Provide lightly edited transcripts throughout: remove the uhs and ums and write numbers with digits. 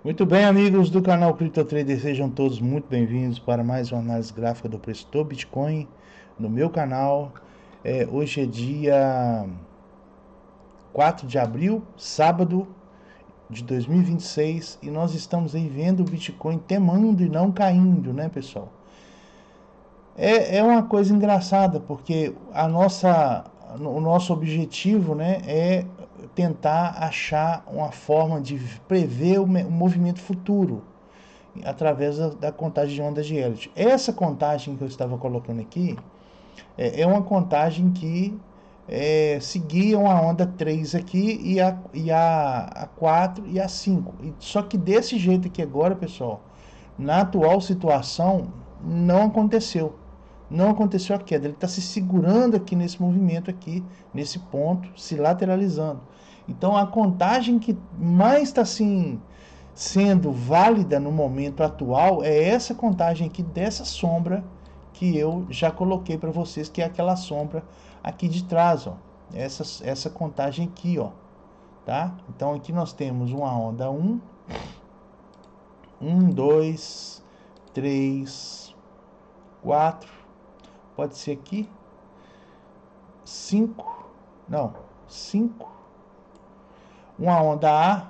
Muito bem, amigos do canal CryptoTrader, sejam todos muito bem-vindos para mais uma análise gráfica do preço do Bitcoin no meu canal. Hoje é dia 4 de abril, sábado de 2026, e nós estamos aí vendo o Bitcoin temando e não caindo, né, pessoal? É uma coisa engraçada, porque o nosso objetivo, né, é tentar achar uma forma de prever o movimento futuro através da contagem de ondas de Elliott. Essa contagem que eu estava colocando aqui é uma contagem que seguia uma onda 3 aqui a 4 e a 5. Só que desse jeito aqui agora, pessoal, na atual situação, não aconteceu. Não aconteceu a queda. Ele está se segurando aqui nesse movimento aqui, nesse ponto, se lateralizando. Então a contagem que mais está assim sendo válida no momento atual é essa contagem aqui dessa sombra que eu já coloquei para vocês, que é aquela sombra aqui de trás, ó. Essa contagem aqui, ó, tá? Então aqui nós temos uma onda 1, 2, 3, 4, pode ser aqui, 5, não, 5, uma onda A,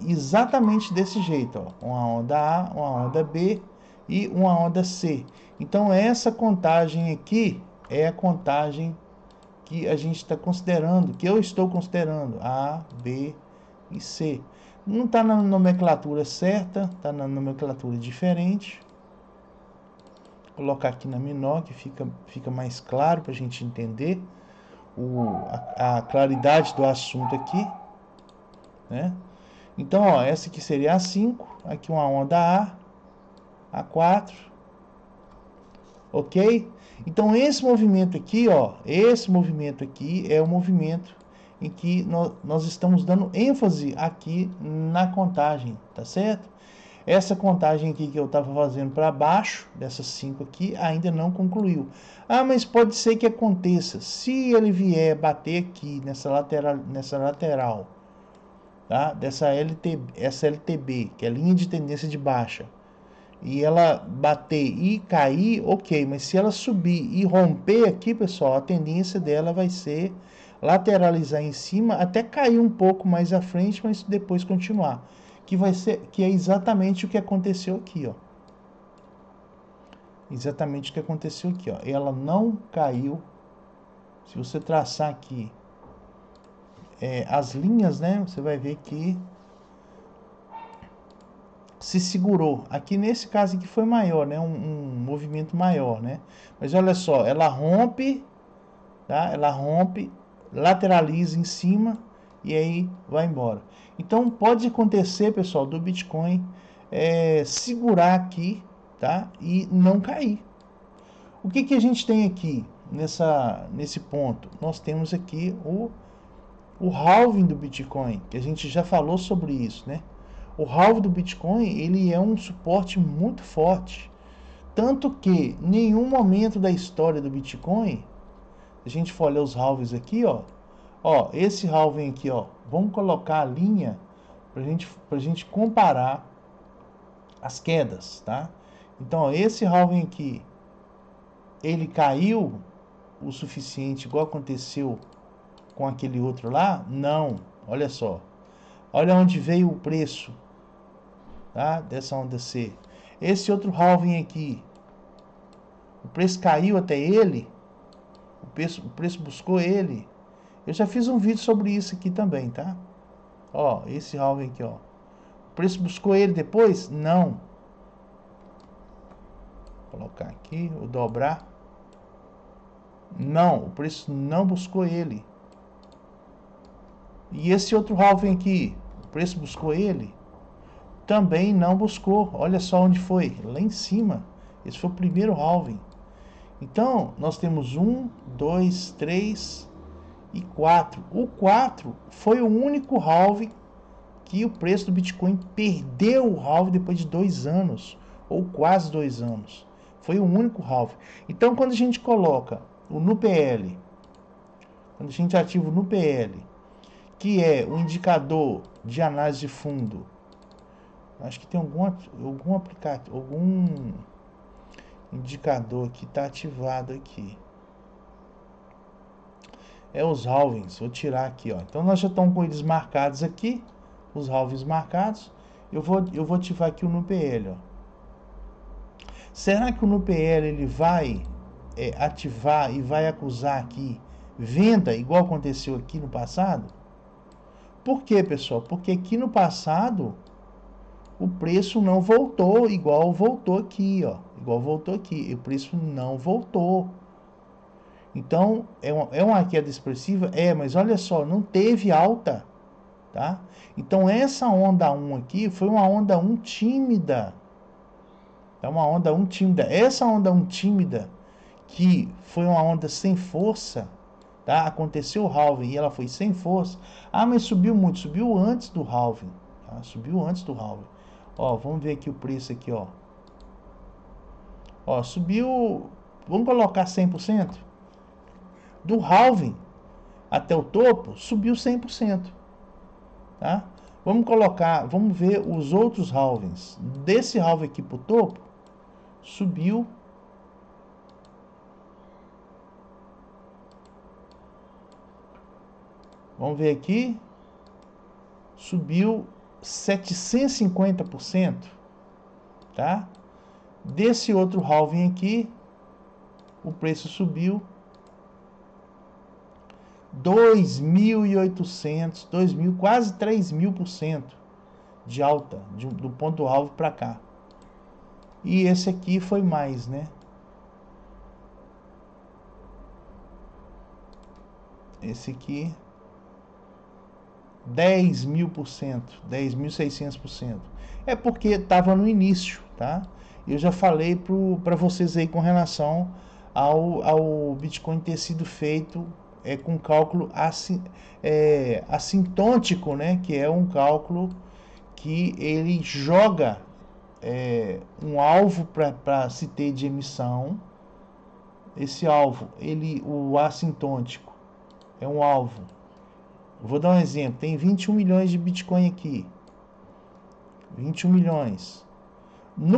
exatamente desse jeito, ó. Uma onda A, uma onda B e uma onda C. Então essa contagem aqui é a contagem que a gente está considerando, que eu estou considerando, A, B e C. Não está na nomenclatura certa, está na nomenclatura diferente. Vou colocar aqui na menor, que fica mais claro para a gente entender a claridade do assunto aqui, né? Então, ó, essa aqui seria a 5, aqui uma onda A 4, ok? Então, esse movimento aqui, ó, esse movimento aqui é o movimento em que nós estamos dando ênfase aqui na contagem, tá certo? Essa contagem aqui que eu estava fazendo para baixo, dessas 5 aqui, ainda não concluiu. Ah, mas pode ser que aconteça. Se ele vier bater aqui nessa lateral, tá? Essa LTB, que é a linha de tendência de baixa, e ela bater e cair, ok, mas se ela subir e romper aqui, pessoal, a tendência dela vai ser lateralizar em cima, até cair um pouco mais à frente, mas depois continuar, que é exatamente o que aconteceu aqui, ó. Exatamente o que aconteceu aqui, ó. Ela não caiu. Se você traçar aqui as linhas, né, você vai ver que se segurou. Aqui nesse caso aqui foi maior, né? Um movimento maior, né? Mas olha só, ela rompe, tá? Ela rompe, lateraliza em cima e aí vai embora. Então pode acontecer, pessoal, do Bitcoin segurar aqui, tá? E não cair. O que a gente tem aqui nesse ponto? Nós temos aqui o halving do Bitcoin, que a gente já falou sobre isso, né? O halving do Bitcoin, ele é um suporte muito forte, tanto que nenhum momento da história do Bitcoin, a gente for olhar os halvings aqui, ó, esse halving aqui, ó, vamos colocar a linha pra gente comparar as quedas, tá? Então, ó, esse halving aqui, ele caiu o suficiente, igual aconteceu com aquele outro lá? Não, olha só. Olha onde veio o preço, tá? Dessa onda C. Esse outro halving aqui, o preço caiu até ele, o preço buscou ele. Eu já fiz um vídeo sobre isso aqui também, tá? Ó, esse halving aqui, ó. O preço buscou ele depois? Não. Vou colocar aqui, o dobrar. Não, o preço não buscou ele. E esse outro halving aqui, o preço buscou ele? Também não buscou. Olha só onde foi, lá em cima. Esse foi o primeiro halving. Então, nós temos 1, 2, 3 e 4. O 4 foi o único halving que o preço do Bitcoin perdeu o halving depois de 2 anos, ou quase 2 anos. Foi o único halving. Então, quando a gente coloca o NuPL, quando a gente ativa o NuPL, que é o indicador de análise de fundo Acho que tem algum aplicativo, algum indicador que está ativado aqui. É os halvings. Vou tirar aqui, ó. Então nós já estamos com eles marcados aqui, os halvings marcados. Eu vou ativar aqui o NuPL, ó. Será que o NuPL ele vai ativar e vai acusar aqui venda, igual aconteceu aqui no passado? Por quê, pessoal? Porque aqui no passado o preço não voltou igual voltou aqui, ó. Igual voltou aqui. O preço não voltou. Então, é uma queda expressiva? Mas olha só, não teve alta, tá? Então, essa onda 1 aqui foi uma onda 1 tímida. É uma onda 1 tímida. Essa onda 1 tímida, que foi uma onda sem força, tá? Aconteceu o halving e ela foi sem força. Ah, mas subiu muito. Subiu antes do halving, tá? Subiu antes do halving. Ó, vamos ver aqui o preço aqui, ó. Ó, subiu, vamos colocar 100%. Do halving até o topo, subiu 100%, tá? Vamos ver os outros halvings. Desse halving aqui pro topo, subiu. Vamos ver aqui. Subiu 750%, tá? Desse outro halving aqui, o preço subiu 2.800, 2.000, quase 3.000% de alta do ponto halving para cá. E esse aqui foi mais, né? Esse aqui 10.000%, 10.600%. É porque estava no início, tá? Eu já falei para vocês aí com relação ao Bitcoin ter sido feito com cálculo assintôtico, né? Que é um cálculo que ele joga um alvo para se ter de emissão. Esse alvo, o assintôtico, é um alvo. Vou dar um exemplo. Tem 21 milhões de Bitcoin aqui. 21 milhões. Na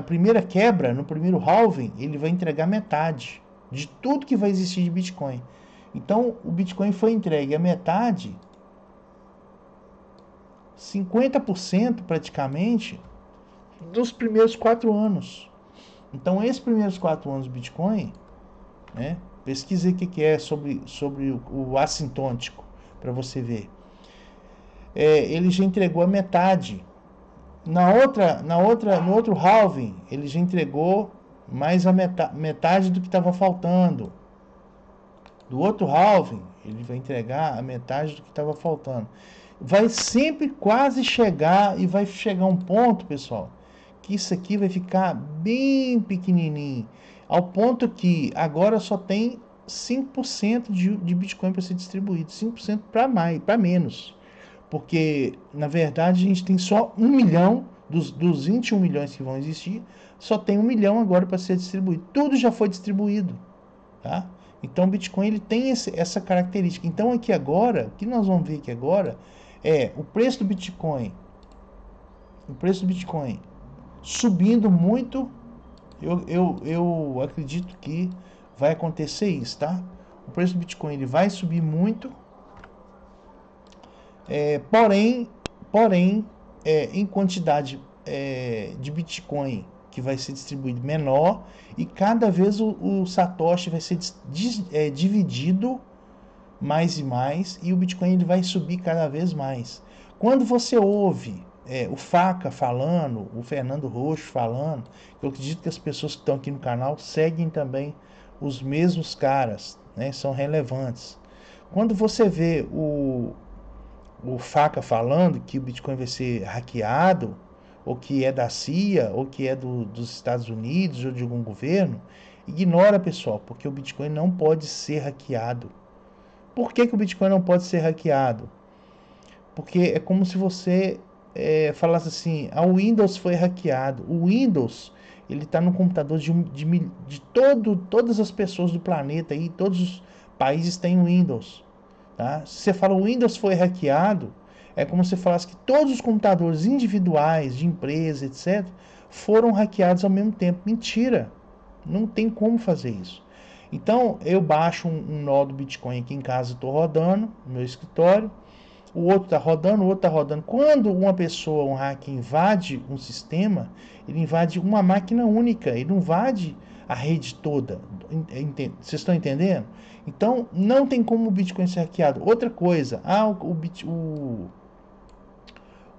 primeira quebra, no primeiro halving, ele vai entregar metade de tudo que vai existir de Bitcoin. Então, o Bitcoin foi entregue a metade, 50% praticamente, dos primeiros 4 anos. Então, esses primeiros 4 anos do Bitcoin, né? Pesquise o que é sobre o assintôtico, para você ver. Ele já entregou a metade. No outro halving, ele já entregou mais a metade do que estava faltando. Do outro halving, ele vai entregar a metade do que estava faltando. Vai sempre quase chegar, e vai chegar um ponto, pessoal, que isso aqui vai ficar bem pequenininho, ao ponto que agora só tem 5% de Bitcoin para ser distribuído, 5% para menos. Porque, na verdade, a gente tem só 1 milhão dos 21 milhões que vão existir, só tem 1 milhão agora para ser distribuído. Tudo já foi distribuído, tá? Então, o Bitcoin ele tem essa característica. Então, aqui agora, o que nós vamos ver aqui agora é o preço do Bitcoin. O preço do Bitcoin subindo muito. Eu acredito que vai acontecer isso, tá? O preço do Bitcoin ele vai subir muito. Porém, em quantidade de Bitcoin que vai ser distribuído menor, e cada vez o Satoshi vai ser dividido mais e mais, e o Bitcoin ele vai subir cada vez mais. Quando você ouve o Faca falando, o Fernando Roxo falando, eu acredito que as pessoas que estão aqui no canal seguem também os mesmos caras, né, são relevantes. Quando você vê o Faca falando que o Bitcoin vai ser hackeado, ou que é da CIA, ou que é dos Estados Unidos, ou de algum governo, ignora, pessoal, porque o Bitcoin não pode ser hackeado. Por que o Bitcoin não pode ser hackeado? Porque é como se você falasse assim, a Windows foi hackeado. O Windows, ele está no computador de todas as pessoas do planeta, e todos os países têm Windows. Tá? Se você fala o Windows foi hackeado, É como se falasse que todos os computadores individuais, de empresa, etc., foram hackeados ao mesmo tempo. Mentira! Não tem como fazer isso. Então, eu baixo um nó do Bitcoin aqui em casa, estou rodando no meu escritório, o outro está rodando, o outro está rodando. Quando uma pessoa, um hacker, invade um sistema, ele invade uma máquina única, ele não invade a rede toda. Vocês estão entendendo? Então, não tem como o Bitcoin ser hackeado. Outra coisa,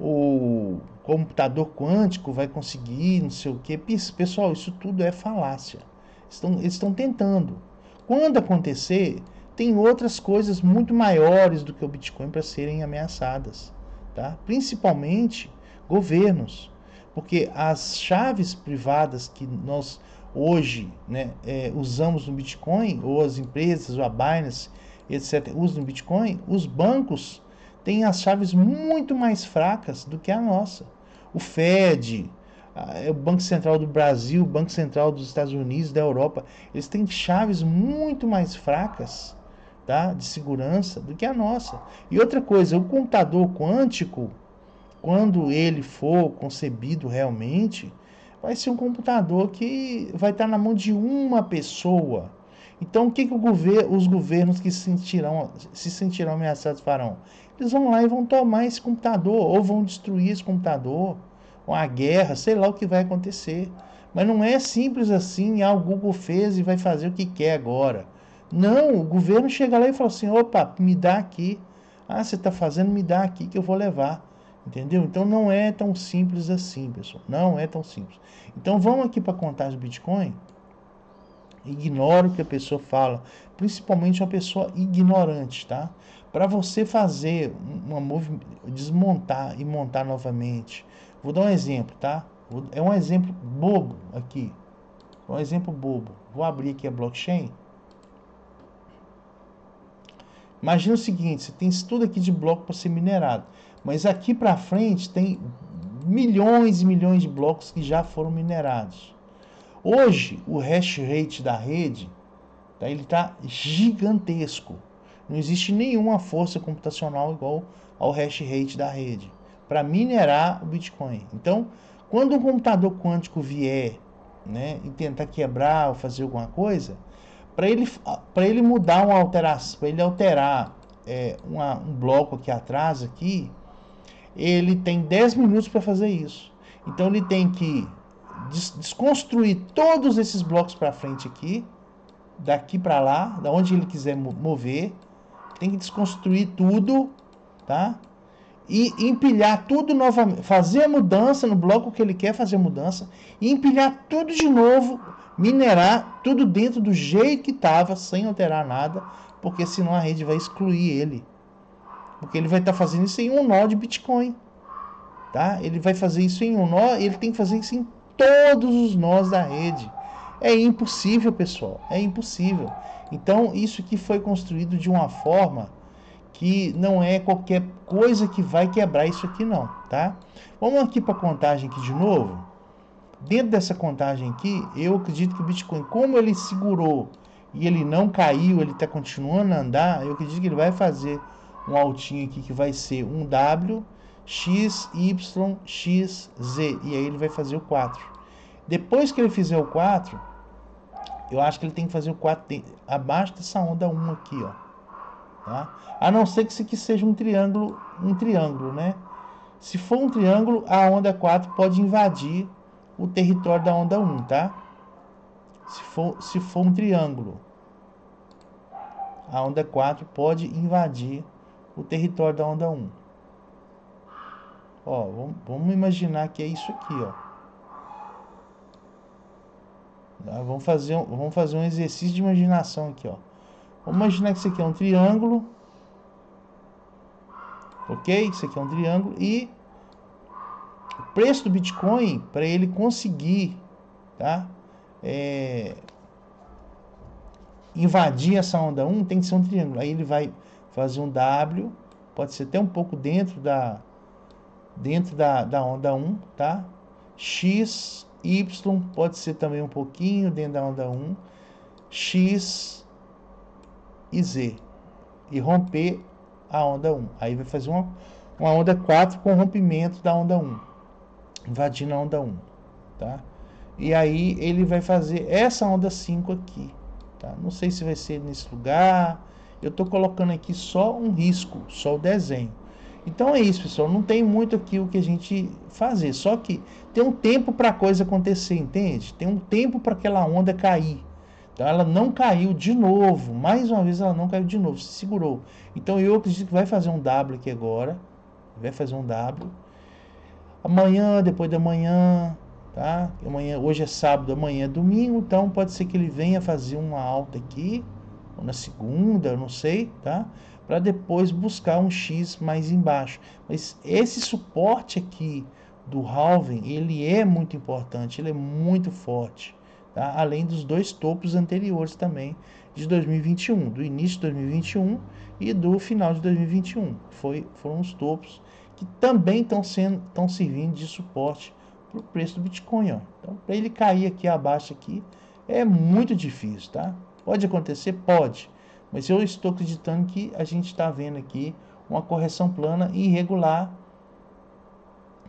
o computador quântico vai conseguir, não sei o quê. Pessoal, isso tudo é falácia. Eles estão tentando. Quando acontecer, tem outras coisas muito maiores do que o Bitcoin para serem ameaçadas, tá? Principalmente governos, porque as chaves privadas que nós hoje, né, usamos no Bitcoin, ou as empresas, ou a Binance, etc., usam no Bitcoin, os bancos têm as chaves muito mais fracas do que a nossa. O Fed, o Banco Central do Brasil, o Banco Central dos Estados Unidos, da Europa, eles têm chaves muito mais fracas, tá, de segurança do que a nossa. E outra coisa, o computador quântico, quando ele for concebido realmente, vai ser um computador que vai estar na mão de uma pessoa. Então, o que os governos que se sentirão ameaçados farão? Eles vão lá e vão tomar esse computador, ou vão destruir esse computador, ou a guerra, sei lá o que vai acontecer. Mas não é simples assim, o Google fez e vai fazer o que quer agora. Não, o governo chega lá e fala assim, opa, me dá aqui. Ah, você está fazendo, me dá aqui que eu vou levar. Entendeu? Então não é tão simples assim, pessoal. Não é tão simples. Então vamos aqui para a contagem do Bitcoin. Ignora o que a pessoa fala, principalmente uma pessoa ignorante, tá? Para você fazer desmontar e montar novamente. Vou dar um exemplo, tá? É um exemplo bobo aqui. Um exemplo bobo. Vou abrir aqui a blockchain. Imagina o seguinte, você tem isso tudo aqui de bloco para ser minerado, mas aqui para frente tem milhões e milhões de blocos que já foram minerados. Hoje, o hash rate da rede, tá, ele está gigantesco. Não existe nenhuma força computacional igual ao hash rate da rede para minerar o Bitcoin. Então, quando um computador quântico vier, né, e tentar quebrar ou fazer alguma coisa, para ele mudar uma alteração, para ele alterar um bloco aqui atrás, aqui, ele tem 10 minutos para fazer isso. Então ele tem que desconstruir todos esses blocos para frente aqui, daqui para lá, da onde ele quiser mover, tem que desconstruir tudo, tá? E empilhar tudo novamente, fazer a mudança no bloco que ele quer fazer a mudança, e empilhar tudo de novo, minerar tudo dentro do jeito que estava, sem alterar nada, porque senão a rede vai excluir ele. Porque ele vai estar fazendo isso em um nó de Bitcoin. Tá? Ele vai fazer isso em um nó, ele tem que fazer isso em todos os nós da rede. É impossível, pessoal, é impossível. Então, isso aqui foi construído de uma forma que não é qualquer coisa que vai quebrar isso aqui não, tá? Vamos aqui para a contagem aqui de novo. Dentro dessa contagem aqui, eu acredito que o Bitcoin, como ele segurou e ele não caiu, ele está continuando a andar, eu acredito que ele vai fazer um altinho aqui que vai ser um W, X, Y, X, Z. E aí ele vai fazer o 4. Depois que ele fizer o 4, eu acho que ele tem que fazer o 4 abaixo dessa onda 1 aqui, ó. Tá? A não ser que isso aqui seja um triângulo, né? Se for um triângulo, a onda 4 pode invadir o território da onda 1, tá? Se for um triângulo, a onda 4 pode invadir o território da onda 1. Ó, vamos imaginar que é isso aqui, ó. Tá? Vamos fazer um exercício de imaginação aqui, ó. Vamos imaginar que isso aqui é um triângulo. Ok? Isso aqui é um triângulo. E o preço do Bitcoin, para ele conseguir, tá? Invadir essa onda 1, tem que ser um triângulo. Aí ele vai fazer um W, pode ser até um pouco dentro da onda 1, tá? X, Y, pode ser também um pouquinho dentro da onda 1, X e Z. E romper a onda 1. Aí vai fazer uma onda 4 com rompimento da onda 1, invadindo a onda 1, tá? E aí ele vai fazer essa onda 5 aqui, tá? Não sei se vai ser nesse lugar. Eu estou colocando aqui só um risco, só o desenho. Então é isso, pessoal. Não tem muito aqui o que a gente fazer. Só que tem um tempo para a coisa acontecer, entende? Tem um tempo para aquela onda cair. Então ela não caiu de novo. Mais uma vez ela não caiu de novo. Se segurou. Então eu acredito que vai fazer um W aqui agora. Vai fazer um W. Amanhã, depois da manhã, tá? Amanhã, hoje é sábado, amanhã é domingo. Então pode ser que ele venha fazer uma alta aqui. Ou na segunda, eu não sei, tá? Para depois buscar um X mais embaixo. Mas esse suporte aqui do halving, ele é muito importante, ele é muito forte, tá? Além dos dois topos anteriores também de 2021, do início de 2021 e do final de 2021. Foram os topos que também estão servindo de suporte para o preço do Bitcoin, ó. Então, para ele cair aqui abaixo aqui é muito difícil, tá? Pode acontecer? Pode. Mas eu estou acreditando que a gente está vendo aqui uma correção plana e irregular,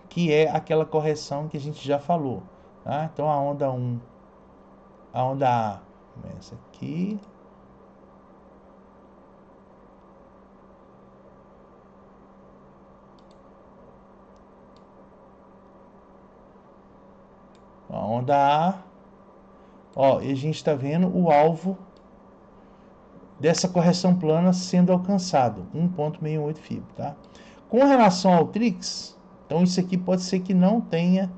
que é aquela correção que a gente já falou, tá? Então a onda 1, a onda A começa aqui. A onda A, ó, e a gente está vendo o alvo dessa correção plana sendo alcançado, 1,68 fib, tá? Com relação ao Trix, então isso aqui pode ser que não tenha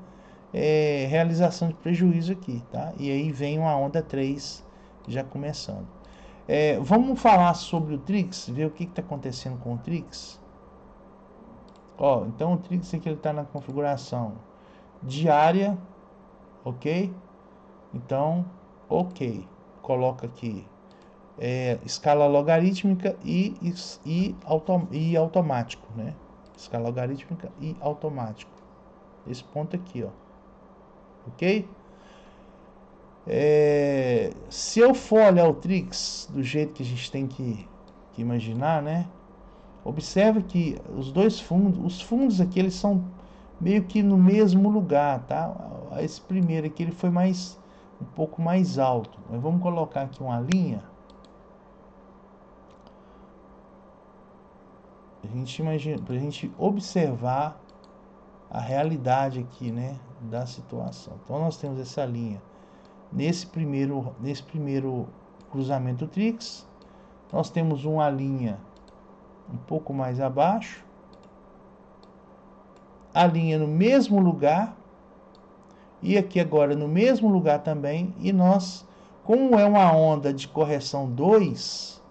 realização de prejuízo aqui, tá? E aí vem uma onda 3 já começando. Vamos falar sobre o Trix, ver o que está acontecendo com o Trix. Ó, então o Trix aqui ele está na configuração diária, ok? Então, ok. Coloca aqui escala logarítmica e automático, né? Escala logarítmica e automático. Esse ponto aqui, ó. Ok? Se eu for olhar o Trix do jeito que a gente tem que imaginar, né? Observe que os fundos aqui, eles são meio que no mesmo lugar, tá? Esse primeiro aqui, ele foi um pouco mais alto. Mas vamos colocar aqui uma linha. Pra gente observar a realidade aqui, né? Da situação. Então nós temos essa linha. Nesse primeiro cruzamento Trix, nós temos uma linha um pouco mais abaixo, a linha no mesmo lugar, e aqui agora no mesmo lugar também, e nós, como é uma onda de correção 2,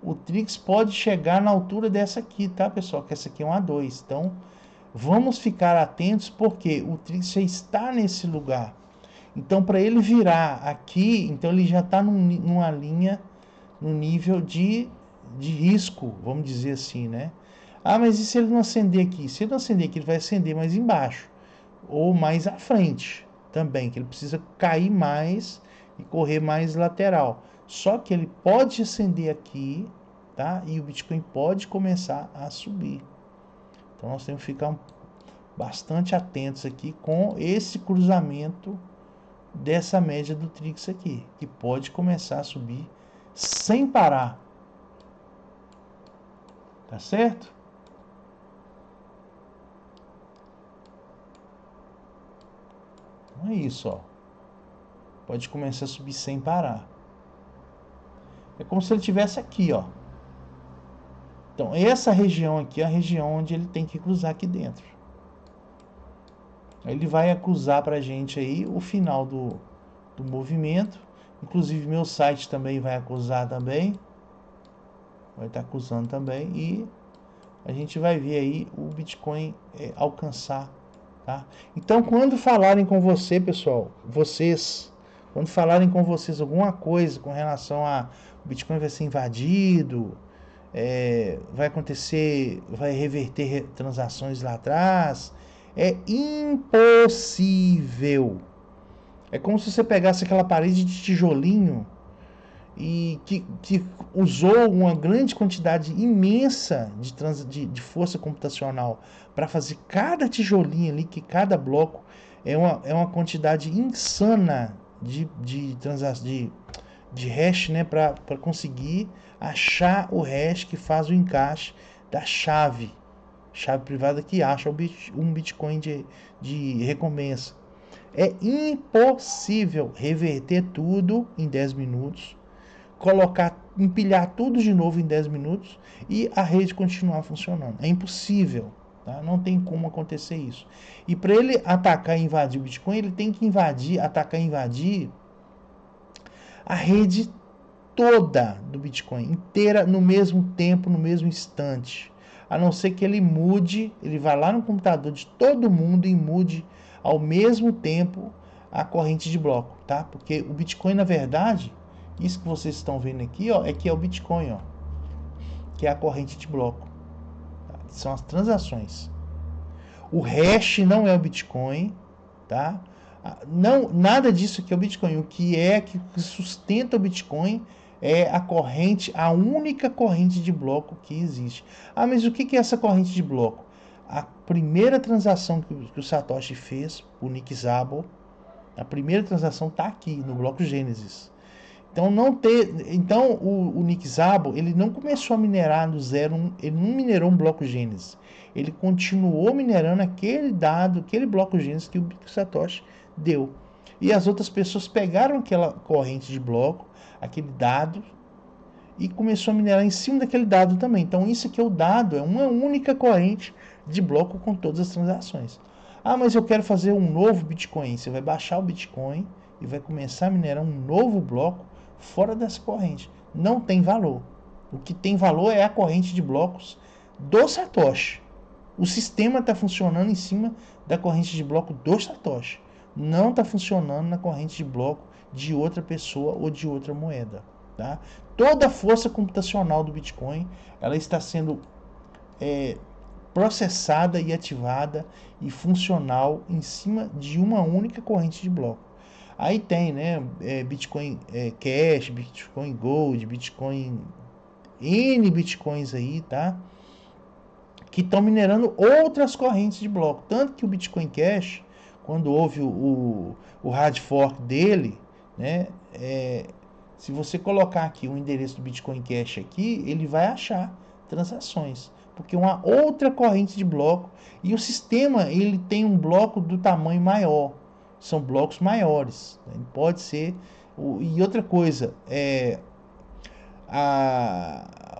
o Trix pode chegar na altura dessa aqui, tá, pessoal? Que essa aqui é uma 2, então vamos ficar atentos, porque o Trix já está nesse lugar. Então, para ele virar aqui, então ele já está numa linha, no nível de risco, vamos dizer assim, né? Ah, mas e se ele não acender aqui? Se ele não acender aqui, ele vai acender mais embaixo, ou mais à frente também, que ele precisa cair mais e correr mais lateral. Só que ele pode acender aqui, tá? E o Bitcoin pode começar a subir. Então, nós temos que ficar bastante atentos aqui com esse cruzamento dessa média do Trix aqui, que pode começar a subir sem parar. Tá certo? Então é isso, ó. Pode começar a subir sem parar. É como se ele estivesse aqui, ó. Então, essa região aqui é a região onde ele tem que cruzar aqui dentro. Ele vai acusar pra gente aí o final do movimento. Inclusive, meu site também vai acusar também. Vai estar acusando também. E a gente vai ver aí o Bitcoin alcançar, tá? Então, quando falarem com você, pessoal, quando falarem com vocês alguma coisa com relação a o Bitcoin vai ser invadido, vai acontecer, vai reverter transações lá atrás, é impossível. É como se você pegasse aquela parede de tijolinho e que usou uma grande quantidade imensa de força computacional para fazer cada tijolinho ali, que cada bloco é uma quantidade insana de hash, né, para conseguir achar o hash que faz o encaixe da chave privada que acha um Bitcoin de recompensa. É impossível reverter tudo em 10 minutos, empilhar tudo de novo em 10 minutos e a rede continuar funcionando. É impossível, tá? Não tem como acontecer isso. E para ele atacar e invadir o Bitcoin, ele tem que atacar e invadir a rede toda do Bitcoin, inteira, no mesmo tempo, no mesmo instante. A não ser que ele mude, ele vá lá no computador de todo mundo e mude ao mesmo tempo a corrente de bloco, tá? Porque o Bitcoin, na verdade, isso que vocês estão vendo aqui, ó, é o Bitcoin, ó, que é a corrente de bloco. Tá? São as transações. O hash não é o Bitcoin, tá? Não, nada disso aqui é o Bitcoin. O que sustenta o Bitcoin é a única corrente de bloco que existe. Ah, mas o que é essa corrente de bloco? A primeira transação que o Satoshi fez, o Nick Szabo, a primeira transação está aqui no bloco Gênesis. Então o Nick Szabo, ele não começou a minerar do zero, ele não minerou um bloco Gênesis. Ele continuou minerando aquele bloco Gênesis que o Satoshi deu. E as outras pessoas pegaram aquela corrente de bloco, aquele dado, e começou a minerar em cima daquele dado também. Então isso aqui é o dado, é uma única corrente de bloco com todas as transações. Ah, mas eu quero fazer um novo Bitcoin. Você vai baixar o Bitcoin e vai começar a minerar um novo bloco fora dessa corrente. Não tem valor. O que tem valor é a corrente de blocos do Satoshi. O sistema está funcionando em cima da corrente de bloco do Satoshi. Não está funcionando na corrente de bloco de outra pessoa ou de outra moeda. Tá? Toda a força computacional do Bitcoin, ela está sendo processada e ativada e funcional em cima de uma única corrente de bloco. Aí tem, né, Bitcoin Cash, Bitcoin Gold, Bitcoin, N Bitcoins aí, tá? Que estão minerando outras correntes de bloco. Tanto que o Bitcoin Cash, quando houve o hard fork dele, né, se você colocar aqui o endereço do Bitcoin Cash aqui, ele vai achar transações. Porque uma outra corrente de bloco, e o sistema ele tem um bloco do tamanho maior, são blocos maiores, né? Pode ser, e outra coisa,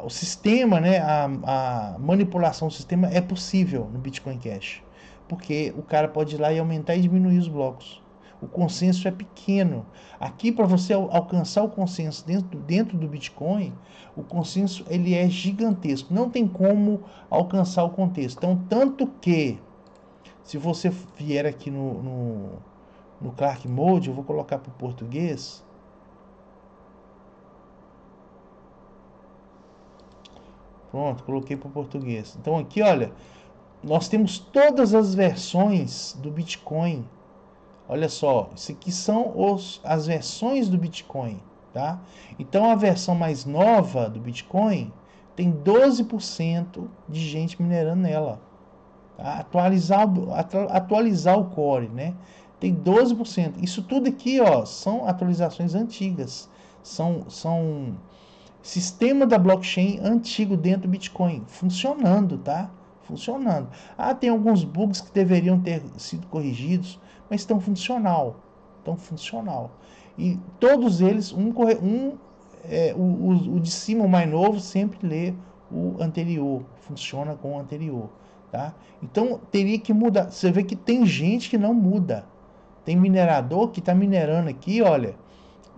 o sistema, né, a manipulação do sistema é possível no Bitcoin Cash, porque o cara pode ir lá e aumentar e diminuir os blocos. O consenso é pequeno. Aqui, para você alcançar o consenso dentro do Bitcoin, o consenso ele é gigantesco. Não tem como alcançar o contexto. Então, tanto que, se você vier aqui no Clark Mode, eu vou colocar para o português. Pronto, coloquei para o português. Então, aqui, olha, nós temos todas as versões do Bitcoin. Olha só, isso aqui são as versões do Bitcoin, tá? Então a versão mais nova do Bitcoin tem 12% de gente minerando nela. Tá? Atualizar o core, né? Tem 12%. Isso tudo aqui, ó, são atualizações antigas. São sistema da blockchain antigo dentro do Bitcoin, funcionando, tá? Funcionando. Ah, tem alguns bugs que deveriam ter sido corrigidos, mas estão funcional. E todos eles, o de cima, o mais novo, sempre lê o anterior, funciona com o anterior, tá? Então, teria que mudar. Você vê que tem gente que não muda. Tem minerador que está minerando aqui, olha,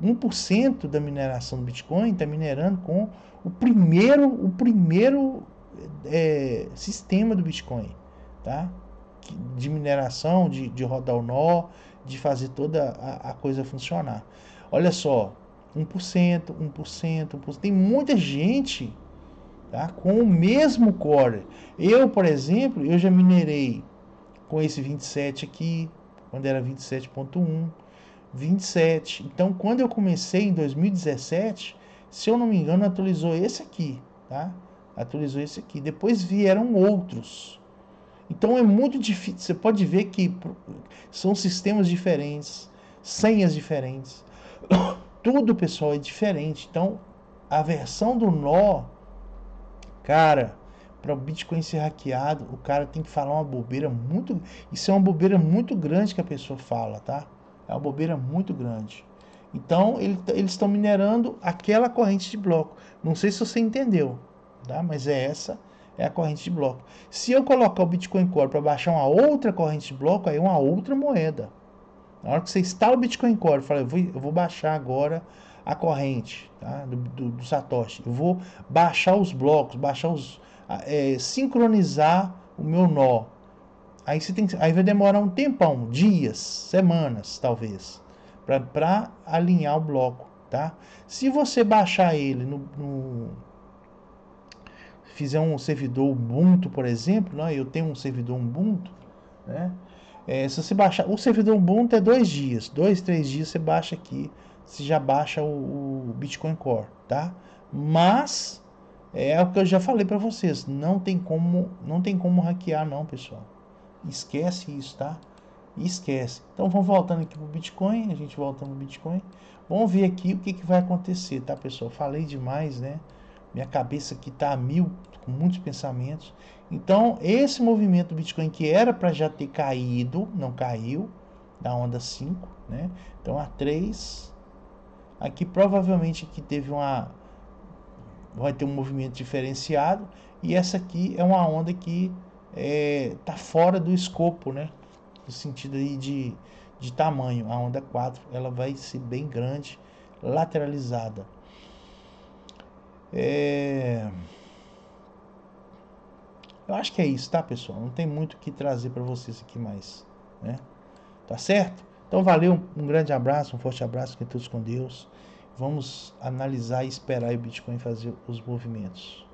1% da mineração do Bitcoin está minerando com o primeiro sistema do Bitcoin, tá? De mineração, de rodar o nó, de fazer toda a coisa funcionar. Olha só, 1%. Tem muita gente, tá, com o mesmo core. Eu, por exemplo, eu já minerei com esse 27 aqui, quando era 27.1. 27. Então, quando eu comecei em 2017, Se eu não me engano, atualizou esse aqui, tá? Atualizou esse aqui. Depois vieram outros. Então é muito difícil. Você pode ver que são sistemas diferentes, senhas diferentes. Tudo, pessoal, é diferente. Então, a versão do nó, cara, para o Bitcoin ser hackeado, o cara tem que falar uma bobeira muito. Isso é uma bobeira muito grande que a pessoa fala, tá? É uma bobeira muito grande. Então, eles estão minerando aquela corrente de bloco. Não sei se você entendeu, tá? Mas essa é a corrente de bloco. Se eu colocar o Bitcoin Core para baixar uma outra corrente de bloco, aí é uma outra moeda. Na hora que você instala o Bitcoin Core, fala, eu vou baixar agora a corrente, tá? do Satoshi. Eu vou baixar os blocos, sincronizar o meu nó. Aí vai demorar um tempão, dias, semanas, talvez, para alinhar o bloco, tá? Se você baixar ele fizer um servidor Ubuntu, por exemplo, né? Eu tenho um servidor Ubuntu, né? Se você baixar, o servidor Ubuntu é 2 dias, 3 dias você baixa aqui, você já baixa o Bitcoin Core, tá? Mas é o que eu já falei para vocês, não tem como hackear não, pessoal. Esquece isso, tá? Esquece. Então vamos voltando aqui pro Bitcoin, a gente volta no Bitcoin. Vamos ver aqui o que vai acontecer, tá, pessoal? Falei demais, né? Minha cabeça aqui tá a mil, com muitos pensamentos. Então, esse movimento do Bitcoin que era para já ter caído, não caiu, da onda 5, né? Então, a 3, aqui provavelmente aqui vai ter um movimento diferenciado, e essa aqui é uma onda que tá fora do escopo, né? No sentido aí de tamanho. A onda 4, ela vai ser bem grande, lateralizada. Eu acho que é isso, tá, pessoal? Não tem muito o que trazer para vocês aqui mais, né? Tá certo? Então valeu, um grande abraço, um forte abraço, fiquem todos com Deus. Vamos analisar e esperar o Bitcoin fazer os movimentos.